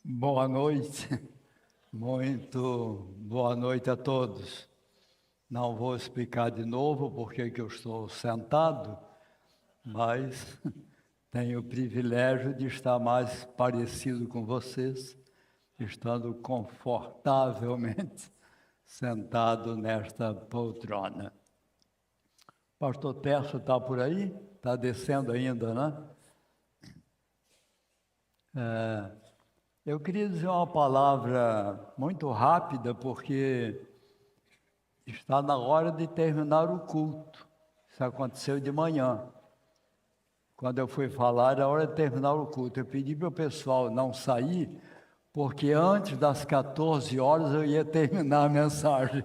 Boa noite, muito boa noite a todos. Não vou explicar de novo porque que eu estou sentado, mas tenho o privilégio de estar mais parecido com vocês, estando confortavelmente sentado nesta poltrona. Pastor Tércio está por aí? Está descendo ainda, né? Eu queria dizer uma palavra muito rápida, porque está na hora de terminar o culto. Isso aconteceu de manhã. Quando eu fui falar, era hora de terminar o culto. Eu pedi para o pessoal não sair, porque antes das 14 horas eu ia terminar a mensagem.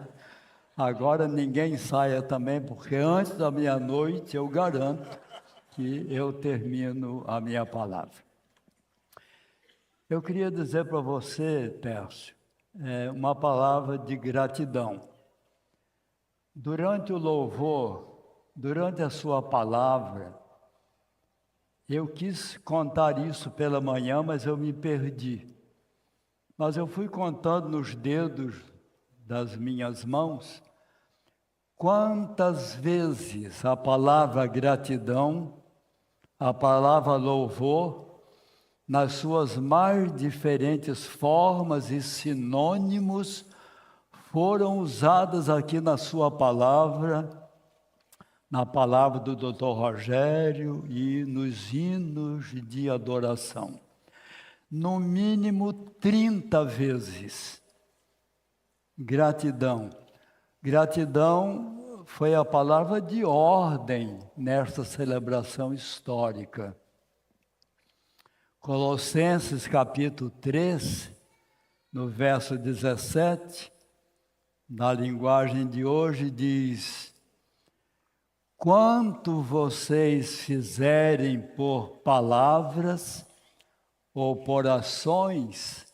Agora ninguém saia também, porque antes da meia-noite eu garanto que eu termino a minha palavra. Eu queria dizer para você, Tércio, uma palavra de gratidão. Durante o louvor, durante a sua palavra, eu quis contar isso pela manhã, mas eu me perdi. Mas eu fui contando nos dedos das minhas mãos quantas vezes a palavra gratidão, a palavra louvor, nas suas mais diferentes formas e sinônimos, foram usadas aqui na sua palavra, na palavra do Dr. Rogério e nos hinos de adoração. No mínimo 30 vezes. Gratidão. Gratidão foi a palavra de ordem nesta celebração histórica. Colossenses capítulo 3, no verso 17, na linguagem de hoje, diz: quanto vocês fizerem por palavras ou por ações,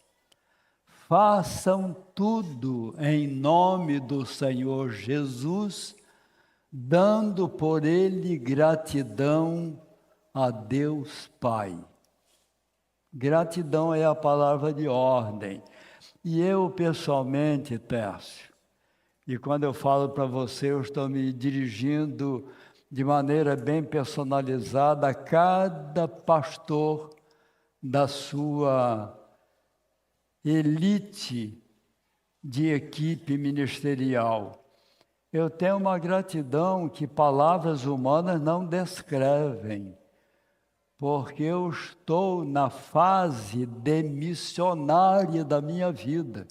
façam tudo em nome do Senhor Jesus, dando por ele gratidão a Deus Pai. Gratidão é a palavra de ordem. E eu, pessoalmente, Tércio, e quando eu falo para você, eu estou me dirigindo de maneira bem personalizada a cada pastor da sua elite de equipe ministerial. Eu tenho uma gratidão que palavras humanas não descrevem, porque eu estou na fase demissionária da minha vida.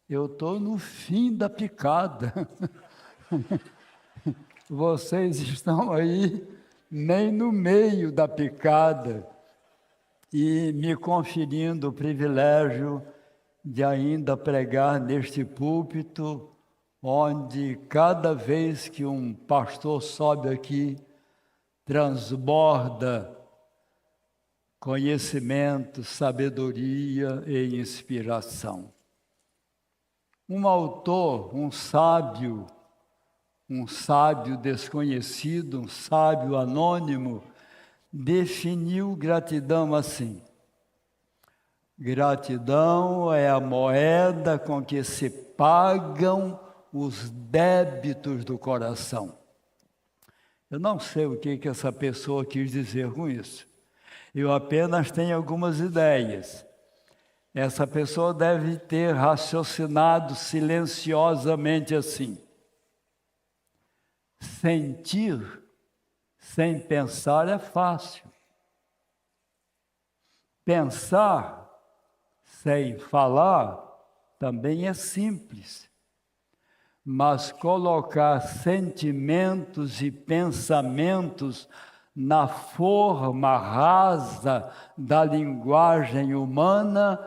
Eu estou no fim da picada. Vocês estão aí nem no meio da picada e me conferindo o privilégio de ainda pregar neste púlpito, onde cada vez que um pastor sobe aqui, transborda conhecimento, sabedoria e inspiração. Um autor, um sábio desconhecido, um sábio anônimo, definiu gratidão assim: gratidão é a moeda com que se pagam os débitos do coração. Eu não sei o que essa pessoa quis dizer com isso. Eu apenas tenho algumas ideias. Essa pessoa deve ter raciocinado silenciosamente assim: sentir sem pensar é fácil. Pensar sem falar também é simples. Mas colocar sentimentos e pensamentos na forma rasa da linguagem humana,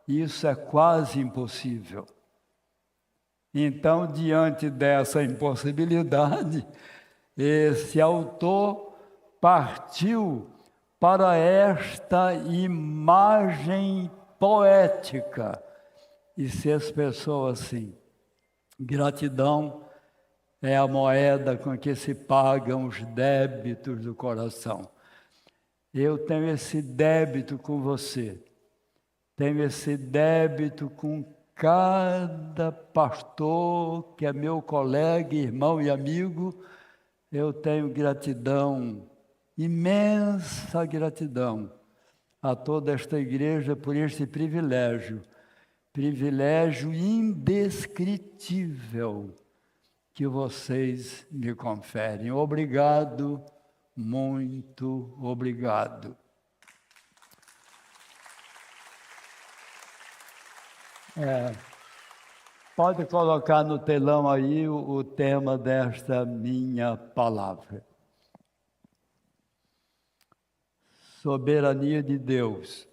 isso é quase impossível. Então, diante dessa impossibilidade, esse autor partiu para esta imagem poética e se expressou assim: gratidão é a moeda com que se pagam os débitos do coração. Eu tenho esse débito com você. tenho esse débito com cada pastor que é meu colega, irmão e amigo. Eu tenho gratidão, imensa gratidão a toda esta igreja por este privilégio indescritível que vocês me conferem. Obrigado, muito obrigado. Pode colocar no telão aí o tema desta minha palavra. Soberania de Deus.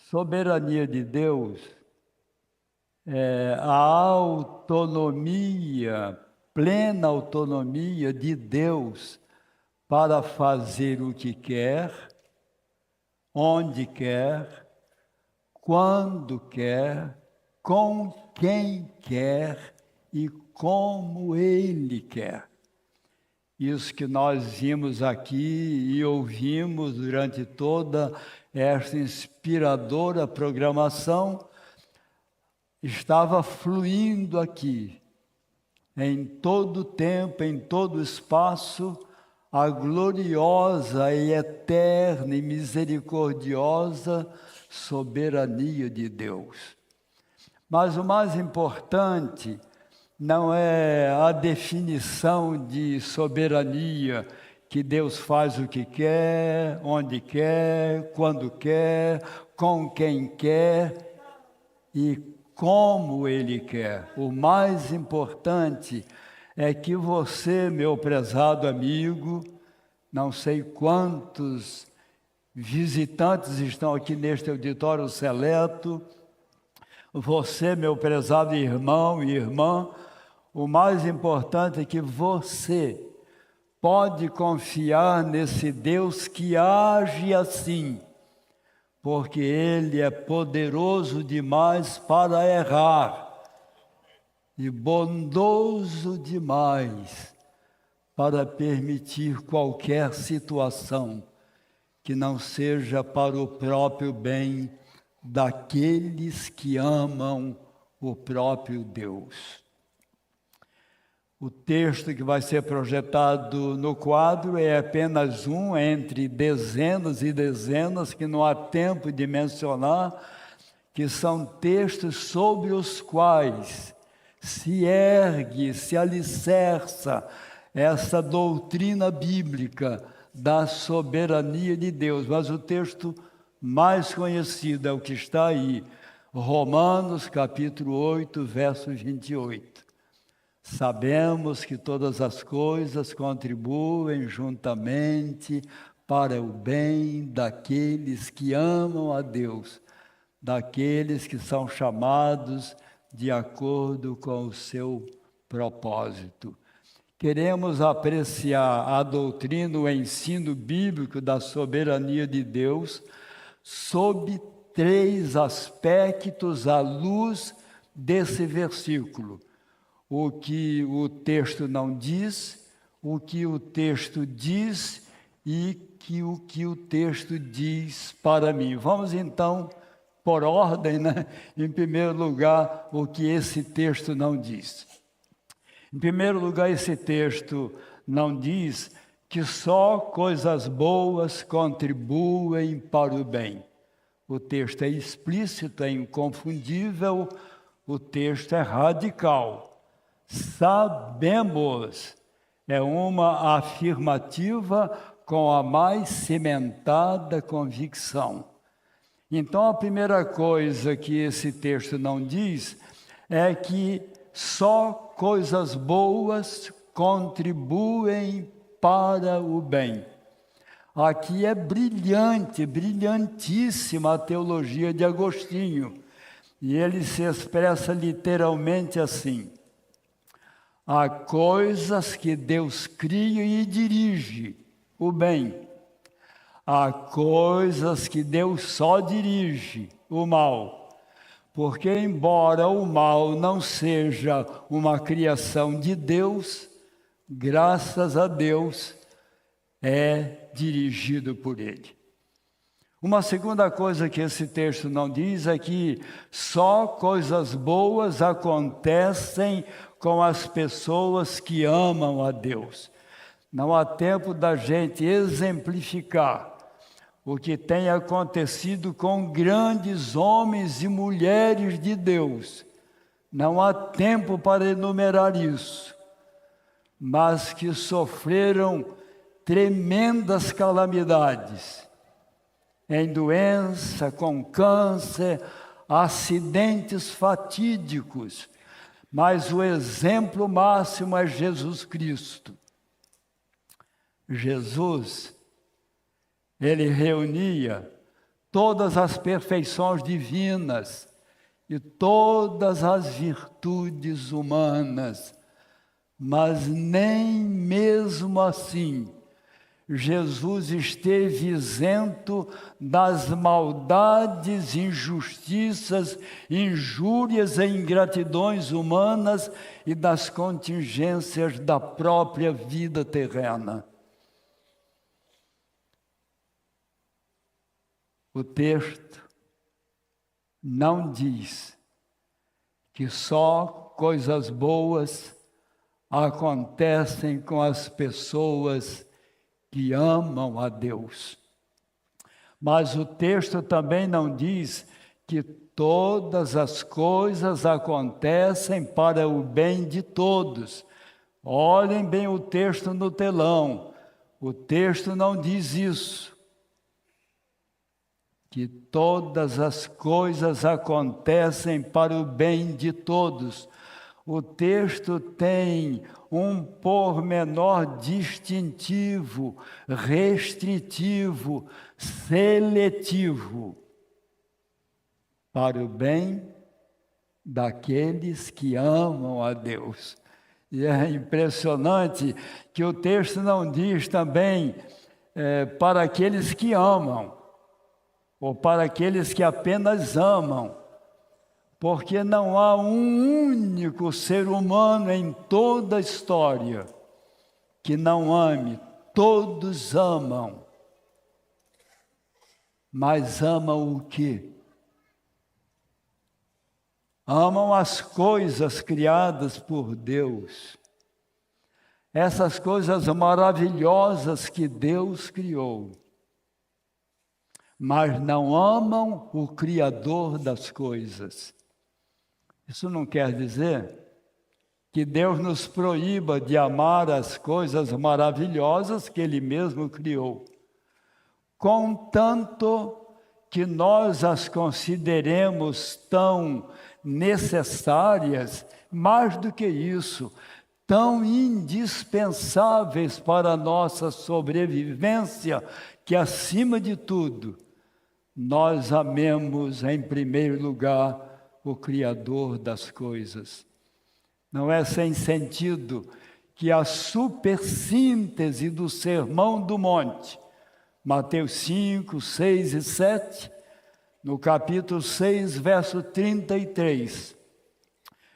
Soberania de Deus é a autonomia, plena autonomia de Deus para fazer o que quer, onde quer, quando quer, com quem quer e como Ele quer. Isso que nós vimos aqui e ouvimos durante toda esta inspiradora programação, estava fluindo aqui, em todo tempo, em todo espaço, a gloriosa e eterna e misericordiosa soberania de Deus. Mas o mais importante não é a definição de soberania, que Deus faz o que quer, onde quer, quando quer, com quem quer e como Ele quer. O mais importante é que você, meu prezado amigo, não sei quantos visitantes estão aqui neste auditório seleto, você, meu prezado irmão e irmã, o mais importante é que você pode confiar nesse Deus que age assim, porque Ele é poderoso demais para errar e bondoso demais para permitir qualquer situação que não seja para o próprio bem daqueles que amam o próprio Deus. O texto que vai ser projetado no quadro é apenas um entre dezenas e dezenas, que não há tempo de mencionar, que são textos sobre os quais se ergue, se alicerça essa doutrina bíblica da soberania de Deus. Mas o texto mais conhecido é o que está aí, Romanos capítulo 8, verso 28. Sabemos que todas as coisas contribuem juntamente para o bem daqueles que amam a Deus, daqueles que são chamados de acordo com o seu propósito. Queremos apreciar a doutrina, o ensino bíblico da soberania de Deus sob 3 aspectos à luz desse versículo. O que o texto não diz, o que o texto diz e o que o texto diz para mim. Vamos então, por ordem, Em primeiro lugar, o que esse texto não diz. Em primeiro lugar, esse texto não diz que só coisas boas contribuem para o bem. O texto é explícito, é inconfundível, o texto é radical. Sabemos, é uma afirmativa com a mais cimentada convicção. Então, a primeira coisa que esse texto não diz é que só coisas boas contribuem para o bem. Aqui é brilhante, brilhantíssima a teologia de Agostinho, e ele se expressa literalmente assim: há coisas que Deus cria e dirige, o bem. Há coisas que Deus só dirige, o mal. Porque embora o mal não seja uma criação de Deus, graças a Deus, é dirigido por Ele. Uma segunda coisa que esse texto não diz é que só coisas boas acontecem com as pessoas que amam a Deus. Não há tempo da gente exemplificar o que tem acontecido com grandes homens e mulheres de Deus. Não há tempo para enumerar isso, mas que sofreram tremendas calamidades, em doença, com câncer, acidentes fatídicos, mas o exemplo máximo é Jesus Cristo. Jesus, ele reunia todas as perfeições divinas e todas as virtudes humanas, mas nem mesmo assim Jesus esteve isento das maldades, injustiças, injúrias e ingratidões humanas e das contingências da própria vida terrena. O texto não diz que só coisas boas acontecem com as pessoas que amam a Deus. Mas o texto também não diz que todas as coisas acontecem para o bem de todos. Olhem bem o texto no telão. O texto não diz isso. Que todas as coisas acontecem para o bem de todos. O texto tem um pormenor distintivo, restritivo, seletivo, para o bem daqueles que amam a Deus. E é impressionante que o texto não diz também para aqueles que amam, ou para aqueles que apenas amam, porque não há um único ser humano em toda a história que não ame. Todos amam. Mas amam o quê? Amam as coisas criadas por Deus. Essas coisas maravilhosas que Deus criou. Mas não amam o Criador das coisas. Isso não quer dizer que Deus nos proíba de amar as coisas maravilhosas que Ele mesmo criou, contanto que nós as consideremos tão necessárias, mais do que isso, tão indispensáveis para a nossa sobrevivência, que acima de tudo, nós amemos em primeiro lugar o Criador das coisas. Não é sem sentido que a supersíntese do Sermão do Monte, Mateus 5, 6 e 7, no capítulo 6, verso 33,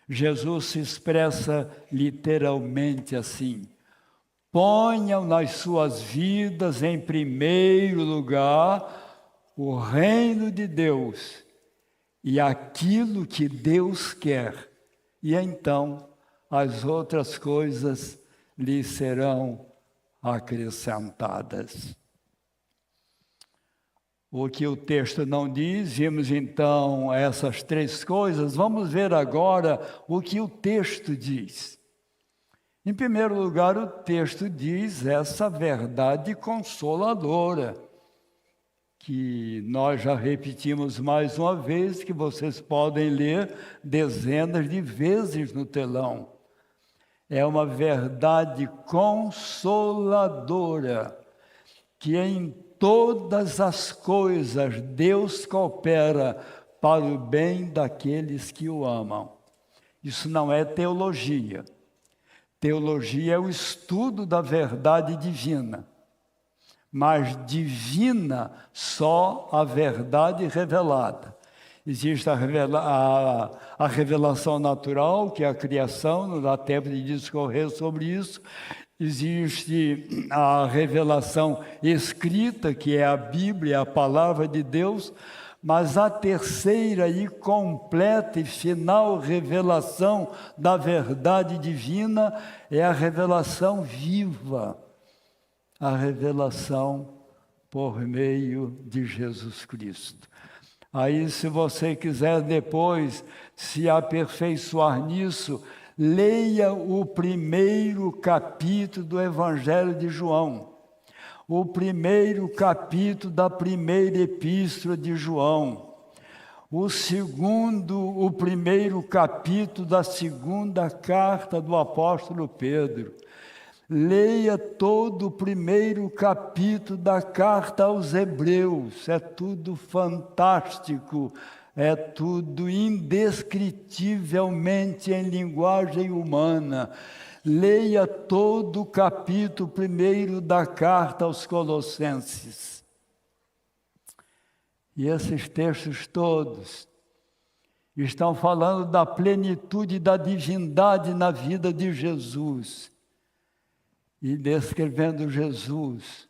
Jesus se expressa literalmente assim: ponham nas suas vidas em primeiro lugar o reino de Deus e aquilo que Deus quer, e então as outras coisas lhe serão acrescentadas. O que o texto não diz, vimos então essas três coisas, vamos ver agora o que o texto diz. Em primeiro lugar, o texto diz essa verdade consoladora, que nós já repetimos mais uma vez, que vocês podem ler dezenas de vezes no telão. É uma verdade consoladora, que em todas as coisas Deus coopera para o bem daqueles que o amam. Isso não é teologia. Teologia é o estudo da verdade divina. Mas divina só a verdade revelada. Existe a revelação natural, que é a criação, não dá tempo de discorrer sobre isso. Existe a revelação escrita, que é a Bíblia, a palavra de Deus, mas a terceira e completa e final revelação da verdade divina é a revelação viva, a revelação por meio de Jesus Cristo. Aí, se você quiser depois se aperfeiçoar nisso, leia o primeiro capítulo do Evangelho de João, o primeiro capítulo da primeira epístola de João, o primeiro capítulo da segunda carta do apóstolo Pedro. Leia todo o primeiro capítulo da carta aos Hebreus, é tudo fantástico, é tudo indescritivelmente em linguagem humana. Leia todo o capítulo primeiro da carta aos Colossenses. E esses textos todos estão falando da plenitude da divindade na vida de Jesus. E descrevendo Jesus,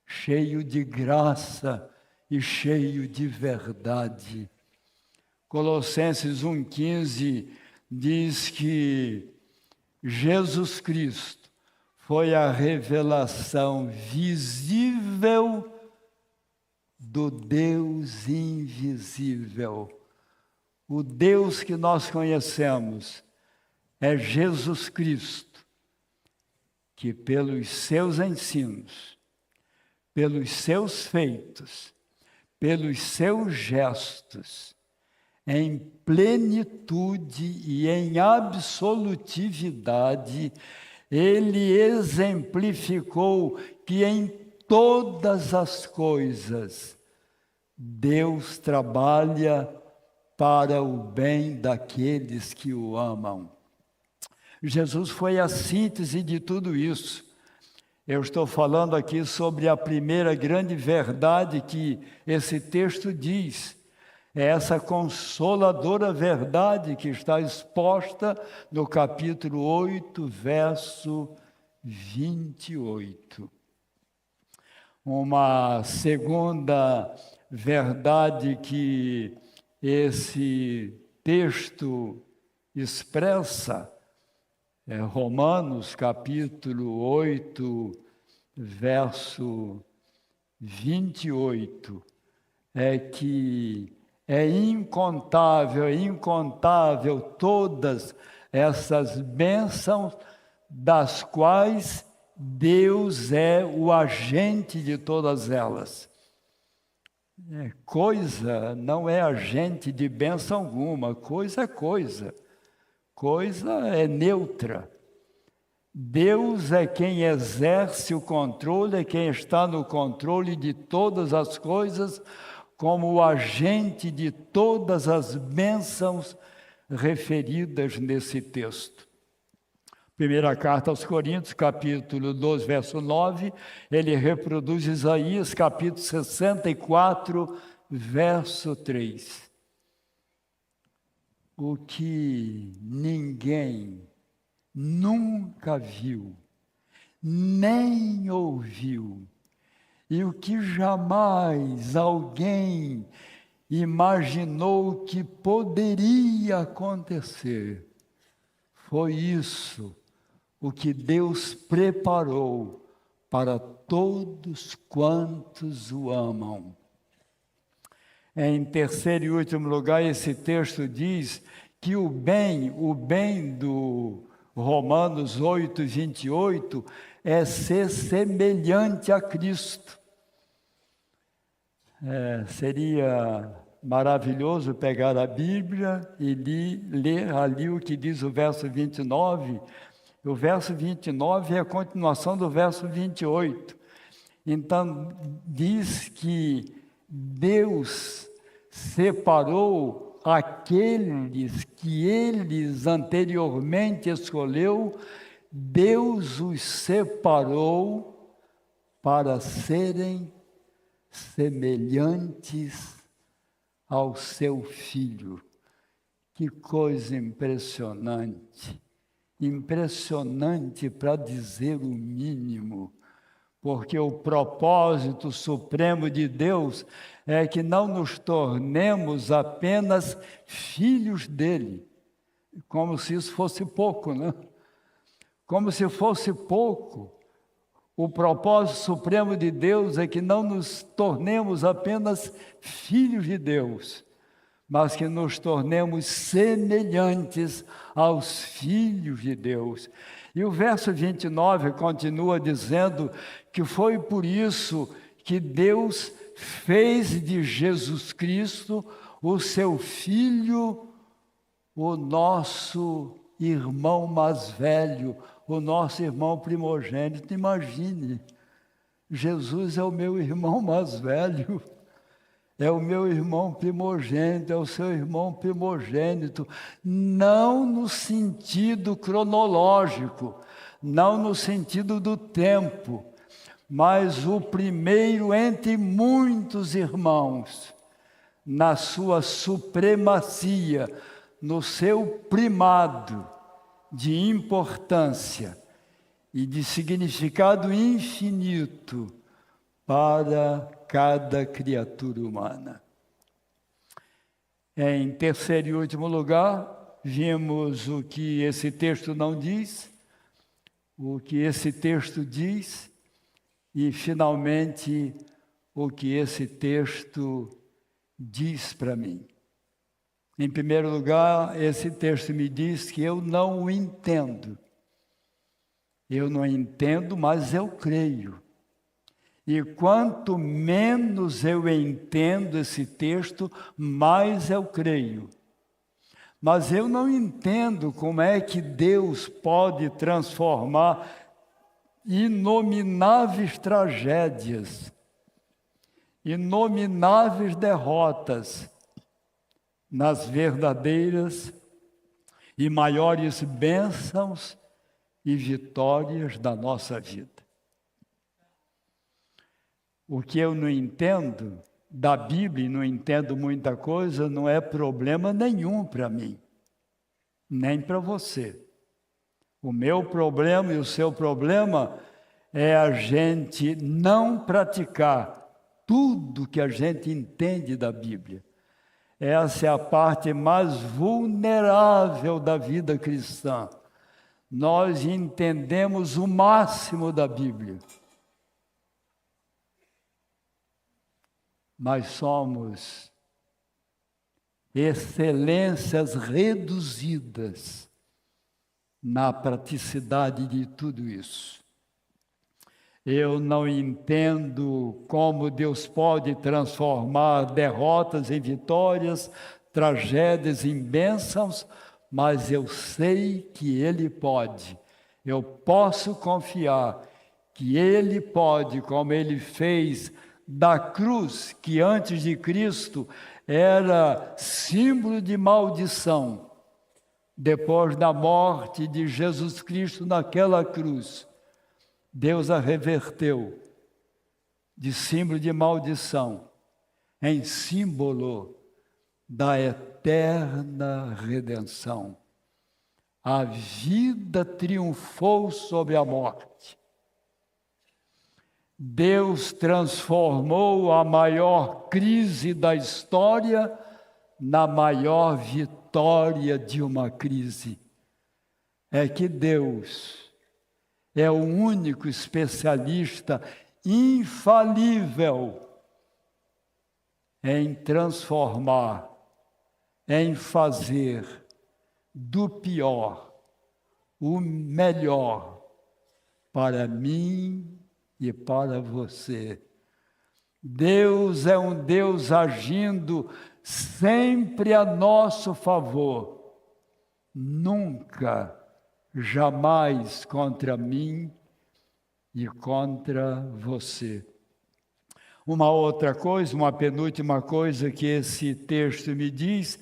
cheio de graça e cheio de verdade. Colossenses 1,15 diz que Jesus Cristo foi a revelação visível do Deus invisível. O Deus que nós conhecemos é Jesus Cristo, que pelos seus ensinos, pelos seus feitos, pelos seus gestos, em plenitude e em absolutividade, ele exemplificou que em todas as coisas Deus trabalha para o bem daqueles que o amam. Jesus foi a síntese de tudo isso. Eu estou falando aqui sobre a primeira grande verdade que esse texto diz. É essa consoladora verdade que está exposta no capítulo 8, verso 28. Uma segunda verdade que esse texto expressa, Romanos capítulo 8, verso 28, é que é incontável todas essas bênçãos das quais Deus é o agente de todas elas. Coisa não é agente de bênção alguma, coisa é coisa. Coisa é neutra. Deus é quem exerce o controle, é quem está no controle de todas as coisas, como o agente de todas as bênçãos referidas nesse texto. Primeira carta aos Coríntios, capítulo 12, verso 9, ele reproduz Isaías, capítulo 64, verso 3. O que ninguém nunca viu, nem ouviu, e o que jamais alguém imaginou que poderia acontecer, foi isso o que Deus preparou para todos quantos o amam. Em terceiro e último lugar, esse texto diz que o bem do Romanos 8, 28, é ser semelhante a Cristo. Seria maravilhoso pegar a Bíblia e ler ali o que diz o verso 29. O verso 29 é a continuação do verso 28. Então, diz que Deus separou aqueles que eles anteriormente escolheu, Deus os separou para serem semelhantes ao seu Filho. Que coisa impressionante! impressionante para dizer o mínimo, porque o propósito supremo de Deus é que não nos tornemos apenas filhos dele, como se isso fosse pouco, né? Como se fosse pouco. O propósito supremo de Deus é que não nos tornemos apenas filhos de Deus, mas que nos tornemos semelhantes aos filhos de Deus. E o verso 29 continua dizendo que foi por isso que Deus fez de Jesus Cristo o seu Filho, o nosso irmão mais velho, o nosso irmão primogênito. Imagine, Jesus é o meu irmão mais velho, é o meu irmão primogênito, é o seu irmão primogênito, não no sentido cronológico, não no sentido do tempo, mas o primeiro entre muitos irmãos, na sua supremacia, no seu primado de importância e de significado infinito para cada criatura humana. Em terceiro e último lugar, vimos o que esse texto não diz, o que esse texto diz e, finalmente, o que esse texto diz para mim. Em primeiro lugar, esse texto me diz que eu não o entendo. Eu não entendo, mas eu creio. E quanto menos eu entendo esse texto, mais eu creio. Mas eu não entendo como é que Deus pode transformar inomináveis tragédias, inomináveis derrotas, nas verdadeiras e maiores bênçãos e vitórias da nossa vida. O que eu não entendo da Bíblia, e não entendo muita coisa, não é problema nenhum para mim, nem para você. O meu problema e o seu problema é a gente não praticar tudo que a gente entende da Bíblia. Essa é a parte mais vulnerável da vida cristã. Nós entendemos o máximo da Bíblia, mas somos excelências reduzidas na praticidade de tudo isso. Eu não entendo como Deus pode transformar derrotas em vitórias, tragédias em bênçãos, mas eu sei que Ele pode. Eu posso confiar que Ele pode, como Ele fez da cruz, que antes de Cristo era símbolo de maldição. Depois da morte de Jesus Cristo naquela cruz, Deus a reverteu de símbolo de maldição em símbolo da eterna redenção. A vida triunfou sobre a morte. Deus transformou a maior crise da história na maior vitória de uma crise. É que Deus é o único especialista infalível em transformar, em fazer do pior o melhor para mim e para você. Deus é um Deus agindo sempre a nosso favor, nunca, jamais contra mim e contra você. Uma outra coisa, uma penúltima coisa que esse texto me diz,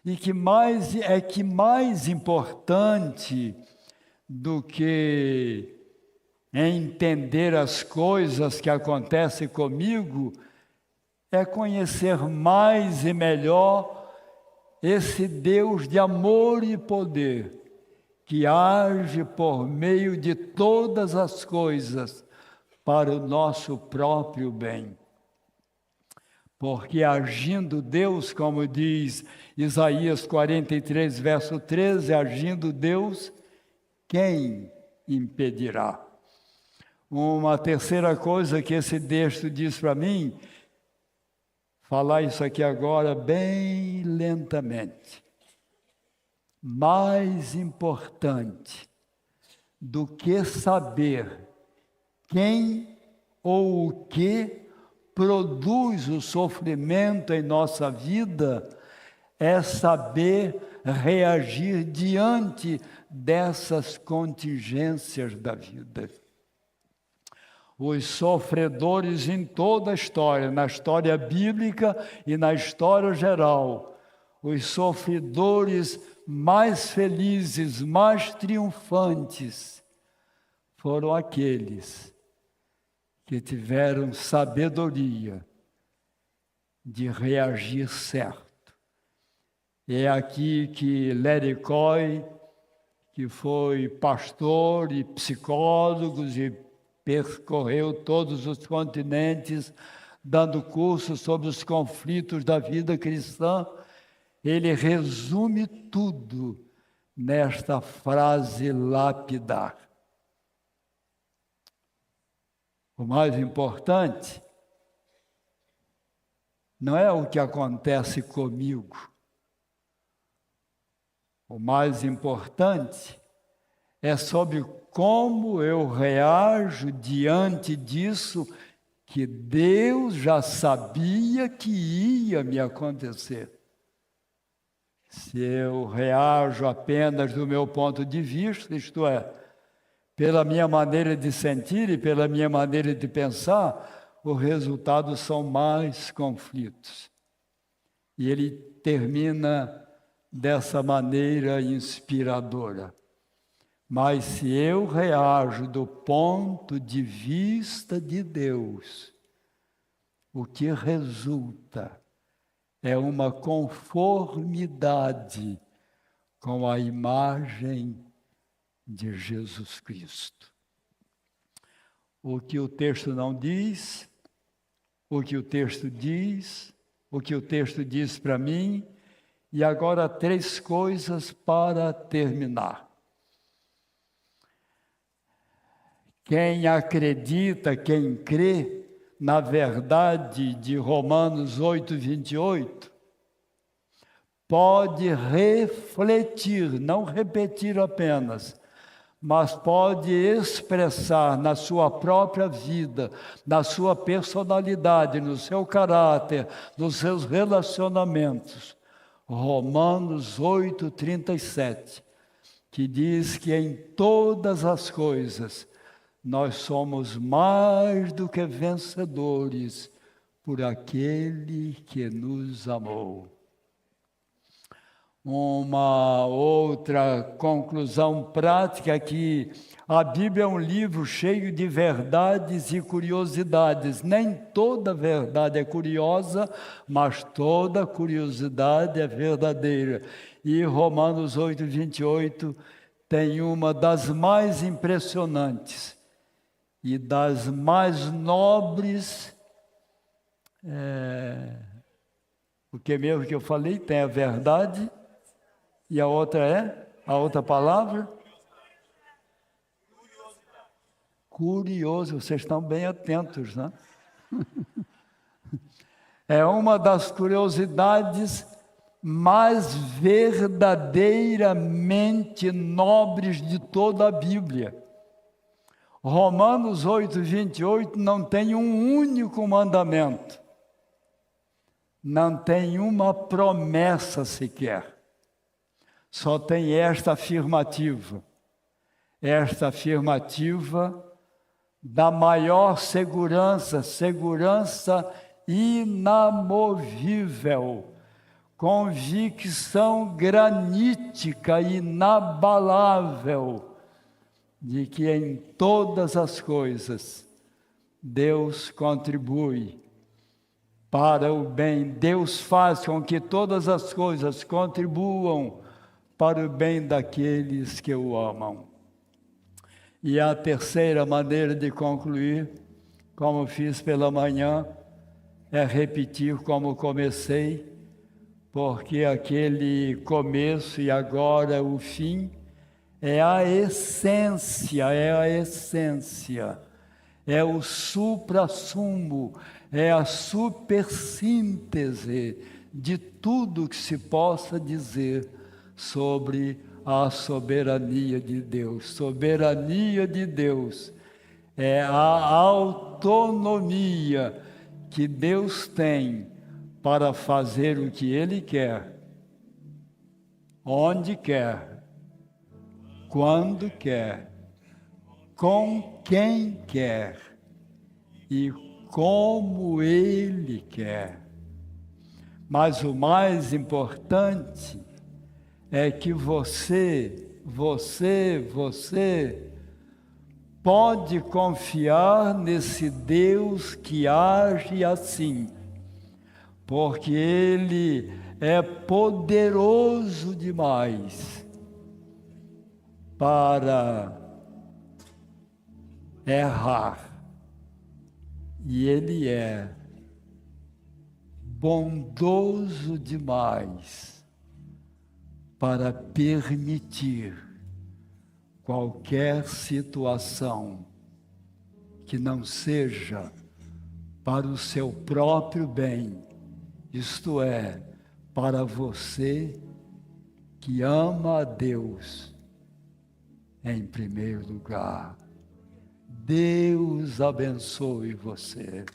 e que mais importante do que entender as coisas que acontecem comigo, é conhecer mais e melhor esse Deus de amor e poder, que age por meio de todas as coisas para o nosso próprio bem. Porque agindo Deus, como diz Isaías 43, verso 13, agindo Deus, quem impedirá? Uma terceira coisa que esse texto diz para mim, falar isso aqui agora bem lentamente. Mais importante do que saber quem ou o que produz o sofrimento em nossa vida é saber reagir diante dessas contingências da vida. Os sofredores em toda a história, na história bíblica e na história geral, os sofredores mais felizes, mais triunfantes, foram aqueles que tiveram sabedoria de reagir certo. É aqui que Larry Coy, que foi pastor e psicólogo e percorreu todos os continentes, dando cursos sobre os conflitos da vida cristã, ele resume tudo nesta frase lapidar. O mais importante não é o que acontece comigo. O mais importante é sobre como eu reajo diante disso que Deus já sabia que ia me acontecer. Se eu reajo apenas do meu ponto de vista, isto é, pela minha maneira de sentir e pela minha maneira de pensar, o resultado são mais conflitos. E ele termina dessa maneira inspiradora. Mas se eu reajo do ponto de vista de Deus, o que resulta é uma conformidade com a imagem de Jesus Cristo. O que o texto não diz, o que o texto diz, o que o texto diz para mim, e agora 3 coisas para terminar. Quem acredita, quem crê na verdade de Romanos 8, 28, pode refletir, não repetir apenas, mas pode expressar na sua própria vida, na sua personalidade, no seu caráter, nos seus relacionamentos. Romanos 8, 37, que diz que em todas as coisas nós somos mais do que vencedores por aquele que nos amou. Uma outra conclusão prática é que a Bíblia é um livro cheio de verdades e curiosidades. Nem toda verdade é curiosa, mas toda curiosidade é verdadeira. E Romanos 8, 28 tem uma das mais impressionantes e das mais nobres, o que mesmo que eu falei, tem a verdade, e a outra palavra? Curioso, vocês estão bem atentos, né? É uma das curiosidades mais verdadeiramente nobres de toda a Bíblia. Romanos 8, 28 não tem um único mandamento, não tem uma promessa sequer, só tem esta afirmativa da maior segurança inamovível, convicção granítica, inabalável, de que em todas as coisas Deus contribui para o bem. Deus faz com que todas as coisas contribuam para o bem daqueles que o amam. E a terceira maneira de concluir, como fiz pela manhã, é repetir como comecei, porque aquele começo e agora o fim é a essência, é o suprassumo, é a supersíntese de tudo que se possa dizer sobre a soberania de Deus. Soberania de Deus é a autonomia que Deus tem para fazer o que Ele quer, onde quer, quando quer, com quem quer e como Ele quer. Mas o mais importante é que você pode confiar nesse Deus que age assim, porque Ele é poderoso demais para errar. E Ele é bondoso demais para permitir qualquer situação que não seja para o seu próprio bem, isto é, para você que ama a Deus em primeiro lugar. Deus abençoe você.